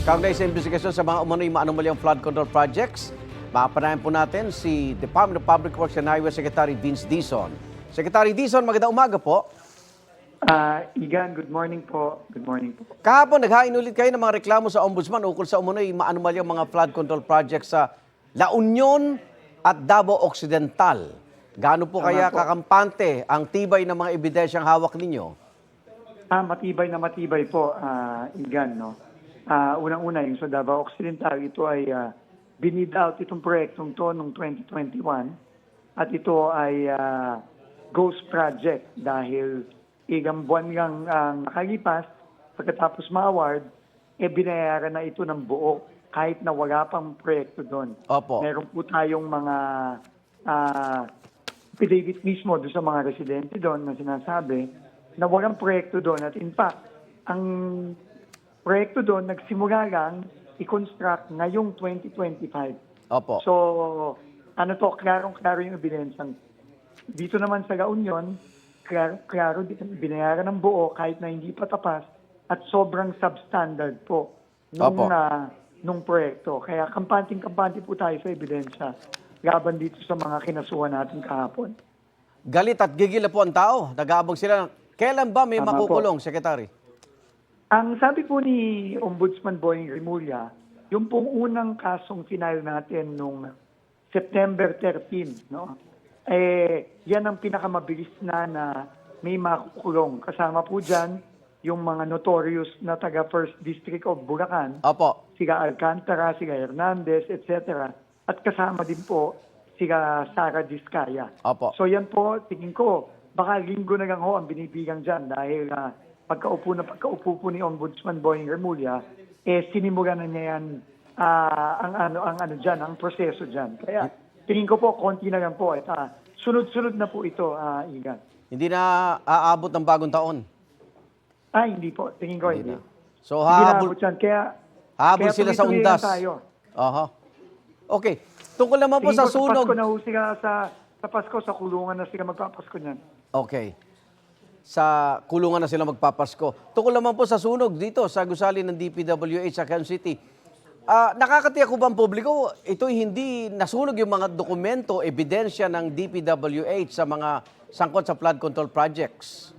Kaugnay sa investigasyon sa mga umano'y maanumalyang flood control projects, mapanayan po natin si Department of Public Works and Highway Secretary Vince Dizon. Secretary Dizon, magandang umaga po. Igan, good morning po. Good morning po. Kahapon, naghain ulit kayo ng mga reklamo sa Ombudsman ukol sa umano'y maanumalyang mga flood control projects sa La Union at Davao Occidental. Gaano po kaya kakampante ang tibay ng mga ebidensyang hawak ninyo? Matibay po, Igan, no? Unang-una, yung sa Davao Occidental, ito ay binid out itong proyektong to noong 2021 at ito ay ghost project dahil ilang buwan lang nakalipas pagkatapos ma-award, binayaran na ito ng buo kahit na wala pang proyekto doon. Opo. Meron po tayong mga affidavit mismo doon sa mga residente doon na sinasabi na walang proyekto doon at in fact, ang proyekto doon nagsimula lang i-construct ngayong 2025. Opo. So, klarong-klaro yung ebidensyang. Dito naman sa La Union, klaro binayaran ng buo kahit na hindi pa tapas at sobrang substandard po nung proyekto. Kaya kampante po tayo sa ebidensya laban dito sa mga kinasuhan natin kahapon. Galit at gigil na po ang tao. Nag-aabang sila. Kailan ba may Tama makukulong, Secretary? Ang sabi po ni Ombudsman Boying Rimulya, yung pong unang kasong final natin nung September 13, no? Yan ang pinakamabilis na may makukulong. Kasama po dyan yung mga notorious na taga First District of Bulacan, Opo. sila Alcantara, sila Hernandez, etc. At kasama din po sila Sara Diskaya. Opo. So yan po, tingin ko, baka linggo na lang ho ang binibigang dyan dahil pagkaupo po ni Ombudsman Boying Rimulya, sinimula na niya yan ang proseso dyan. Kaya tingin ko po, konti na lang po. Sunod-sunod na po ito, Igan. Hindi na aabot ng bagong taon. Hindi po. Tingin ko hindi. So Hindi na habol po dyan. Kaya sila sa tuloy-tuloy undas. lang tayo. Aha. Okay. Tungkol naman po Tingin sa ko sunog. Pasko na ho sila sa Pasko, sa kulungan na sila magpapasko niyan. Okay. Sa kulungan na sila magpapasko. Tungkol naman po sa sunog dito sa gusali ng DPWH sa Quezon City. Nakakatiyak ko ba ang publiko? Ito'y hindi nasunog yung mga dokumento, ebidensya ng DPWH sa mga sangkot sa flood control projects.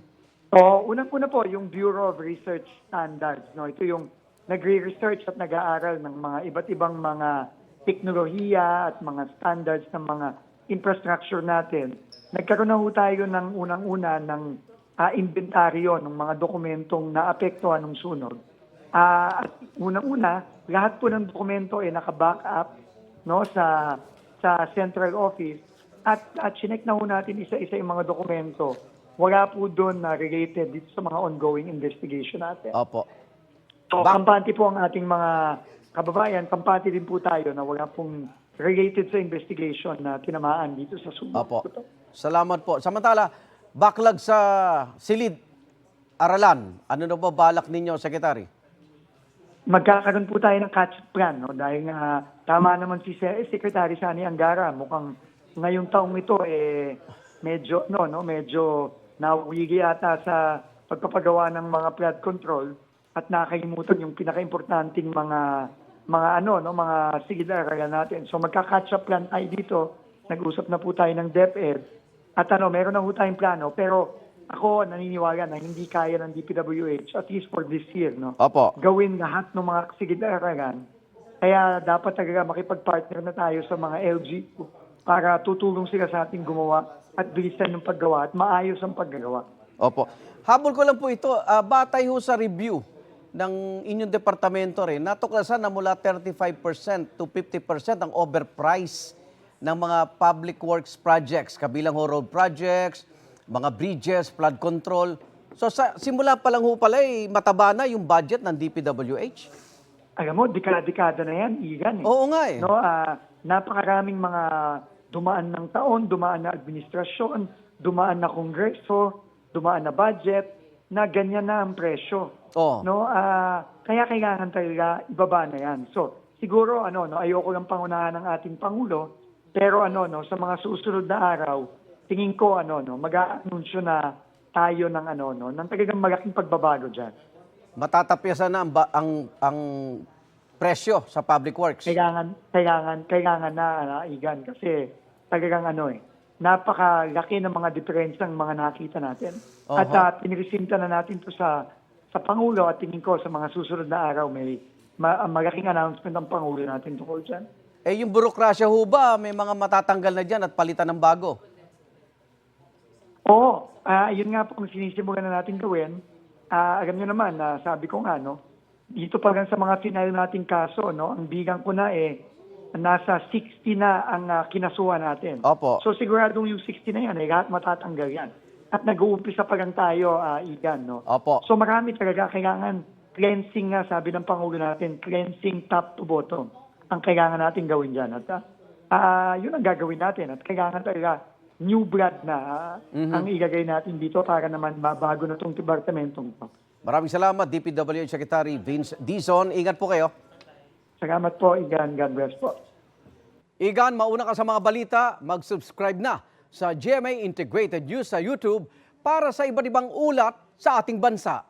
Unang-una po, yung Bureau of Research Standards. No? Ito yung nagre-research at nag-aaral ng mga iba't ibang mga teknolohiya at mga standards ng mga infrastructure natin. Nagkaroon na ho tayo ng unang-una ng inventaryo ng mga dokumentong naapektuhan ng sunog. At unang-una, lahat po ng dokumento ay naka-backup, no, sa central office at chinek na ho natin isa-isa yung mga dokumento. Wala po doon na related dito sa mga ongoing investigation natin. Opo. So, kampante po ang ating mga kababayan, kampante din po tayo na wala pong related sa investigation na tinamaan dito sa sunog. Opo. Salamat po. Samantala, backlog sa silid, aralan. Ano na ba balak ninyo, Secretary? Magkakaroon po tayo ng catch-up plan, no? Dahil nga tama naman si Secretary Sani Angara, mukhang ngayong taong ito medyo nawili ata sa pagpapagawa ng mga flood control at nakalimutan yung pinaka-importanting mga silid aralan natin. So magka-catch up plan tayo dito. Nag-usap na po tayo ng DepEd at meron na po tayong plano, pero ako naniniwala na hindi kaya ng DPWH, at least for this year, no? Opo. Gawin lahat ng mga silid-aralan. Kaya dapat talaga makipag-partner na tayo sa mga LGU para tutulong sila sa ating gumawa at bilisan ng paggawa at maayos ang paggagawa. Opo. Habol ko lang po ito, batay ho sa review ng inyong departamento rin, natuklasan na mula 35% to 50% ang overprice ng mga public works projects, kabilang ho road projects, mga bridges, flood control. So simula pa lang ho pala mataba na yung budget ng DPWH. Alam mo, dekada na yan, Igan. Oo nga eh. No, napakaraming mga dumaan ng taon, dumaan na administrasyon, dumaan na kongreso, dumaan na budget, na ganyan na ang presyo. Oh. No, kaya kailangan talaga ibaba na yan. So, siguro ayoko lang pangunahan ng ating pangulo, pero sa mga susunod na araw, tingin ko mag-aanunsyo na tayo ng talagang malaking pagbabago diyan. Matatapyasan na ang presyo sa public works. Kailangan na, Igan, kasi talagang napakalaki ng mga diferensya ng mga nakita natin. At pinirisinta na natin to sa Pangulo at tingin ko sa mga susunod na araw may malaking announcement ng Pangulo natin tungkol dyan. Yung burokrasya ho ba, may mga matatanggal na dyan at palitan ng bago? Oo, yun nga po kung sinisimulan na natin gawin. Alam nyo naman, sabi ko nga, dito pa lang sa mga final nating kaso, ang bigang ko na nasa 60 na ang kinasuhan natin. Opo. So siguradong yung 60 na yan, lahat matatanggal yan. At nag-uumpisa pa lang tayo, Igan, Opo. So marami talaga, kailangan cleansing nga, sabi ng Pangulo natin, cleansing top to bottom ang kailangan natin gawin dyan. At yun ang gagawin natin. At kailangan talaga new blood na ang ilagay natin dito para naman mabago na itong departamentong ito. Maraming salamat, DPWH Secretary Vince Dizon. Ingat po kayo. Salamat po, Igan. God bless po. Igan, mauna ka sa mga balita, mag-subscribe na sa GMA Integrated News sa YouTube para sa iba't ibang ulat sa ating bansa.